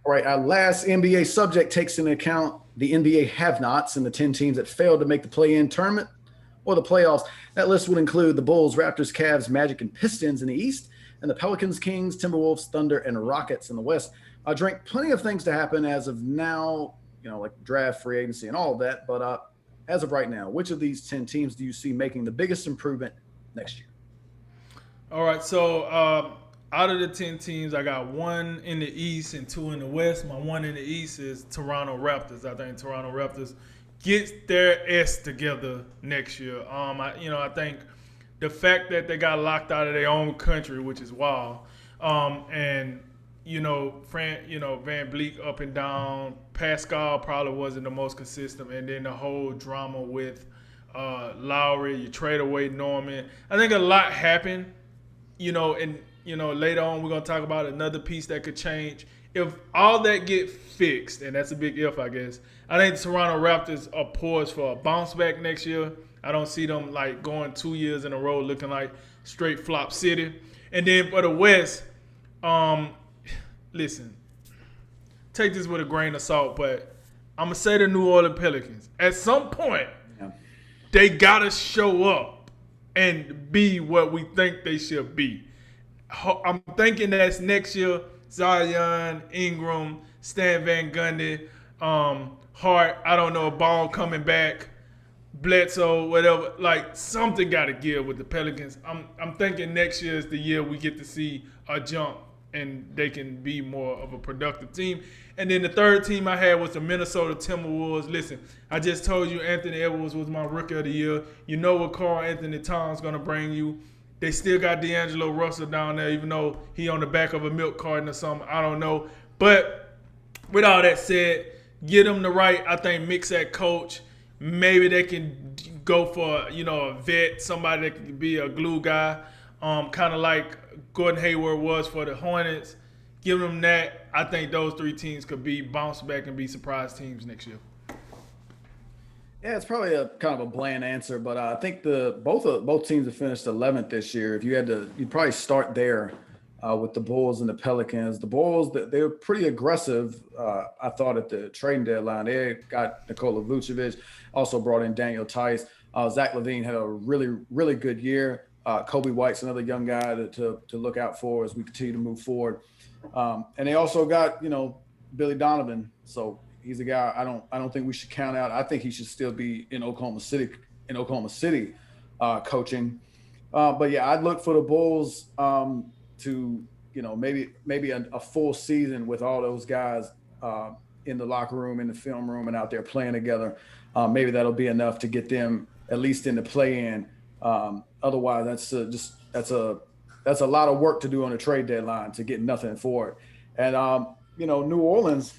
All right, our last NBA subject takes into account the NBA have-nots and the 10 teams that failed to make the play-in tournament or the playoffs. That list would include the Bulls, Raptors, Cavs, Magic, and Pistons in the East, and the Pelicans, Kings, Timberwolves, Thunder, and Rockets in the West. Drink plenty of things to happen as of now, like draft, free agency, and all of that. But as of right now, which of these 10 teams do you see making the biggest improvement next year? All right, so out of the 10 teams, I got one in the East and two in the West. My one in the East is Toronto Raptors. I think Toronto Raptors gets their S together next year. I think the fact that they got locked out of their own country, which is wild, and Van Bleek up and down. Pascal probably wasn't the most consistent, and then the whole drama with Lowry. You trade away Norman. I think a lot happened. And later on we're gonna talk about another piece that could change. If all that get fixed, and that's a big if, I guess, I think the Toronto Raptors are poised for a bounce back next year. I don't see them like going 2 years in a row looking like straight flop city. And then for the West, listen, take this with a grain of salt, but I'm gonna say the New Orleans Pelicans. At some point, they gotta show up and be what we think they should be. I'm thinking that's next year. Zion, Ingram, Stan Van Gundy, Hart. I don't know, Ball coming back, Bledsoe, whatever. Like something got to give with the Pelicans. I'm thinking next year is the year we get to see a jump and they can be more of a productive team. And then the third team I had was the Minnesota Timberwolves. Listen, I just told you Anthony Edwards was my rookie of the year. You know what Karl Anthony Towns going to bring you. They still got D'Angelo Russell down there, even though he on the back of a milk carton or something. I don't know. But with all that said, get them the right, I think, mix at coach. Maybe they can go for, a vet, somebody that can be a glue guy, kind of like Gordon Hayward was for the Hornets. Give them that. I think those three teams could be bounce back and be surprise teams next year. Yeah, it's probably a kind of a bland answer, but I think both teams have finished 11th this year. If you had to, you'd probably start there with the Bulls and the Pelicans. The Bulls, they were pretty aggressive. I thought at the trading deadline, they got Nikola Vucevic, also brought in Daniel Tice. Zach LaVine had a really, really good year. Kobe White's another young guy to look out for as we continue to move forward. And they also got Billy Donovan. So he's a guy I don't think we should count out. I think he should still be in Oklahoma City coaching. But yeah, I'd look for the Bulls to maybe a full season with all those guys in the locker room, in the film room, and out there playing together. Maybe that'll be enough to get them at least in the play-in. Otherwise, that's a lot of work to do on the trade deadline to get nothing for it. And New Orleans,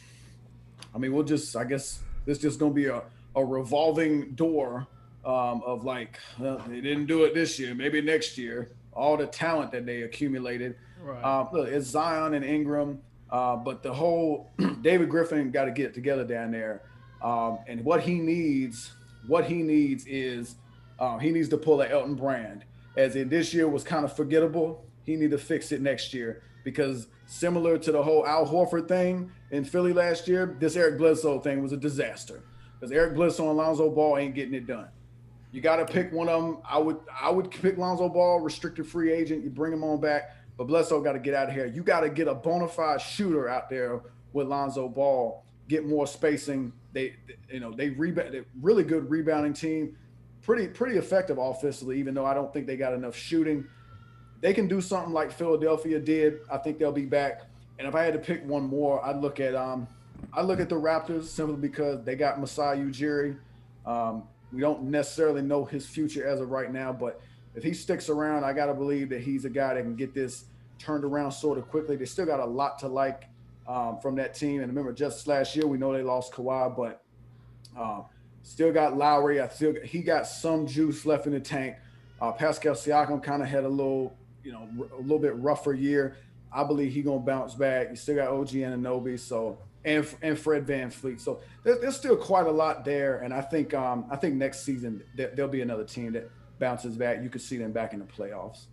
I mean, I guess this just going to be a revolving door of like, well, they didn't do it this year, maybe next year. All the talent that they accumulated. Right. Look, it's Zion and Ingram, but the whole David Griffin got to get it together down there. And what he needs is he needs to pull an Elton Brand. As in this year was kind of forgettable, he need to fix it next year because similar to the whole Al Horford thing in Philly last year, this Eric Bledsoe thing was a disaster because Eric Bledsoe and Lonzo Ball ain't getting it done. You got to pick one of them. I would pick Lonzo Ball, restricted free agent. You bring him on back, but Bledsoe got to get out of here. You got to get a bona fide shooter out there with Lonzo Ball, get more spacing. They rebound, they're really good rebounding team, pretty effective offensively. Even though I don't think they got enough shooting, they can do something like Philadelphia did. I think they'll be back. And if I had to pick one more, I'd look at the Raptors simply because they got Masai Ujiri. We don't necessarily know his future as of right now, but if he sticks around, I got to believe that he's a guy that can get this turned around sort of quickly. They still got a lot to like from that team. And remember, just last year, we know they lost Kawhi, but still got Lowry. He got some juice left in the tank. Pascal Siakam kind of had a little bit rougher year. I believe he's going to bounce back. You still got OG Anunoby, and Fred VanVleet. So there's still quite a lot there. And I think next season there'll be another team that bounces back. You could see them back in the playoffs.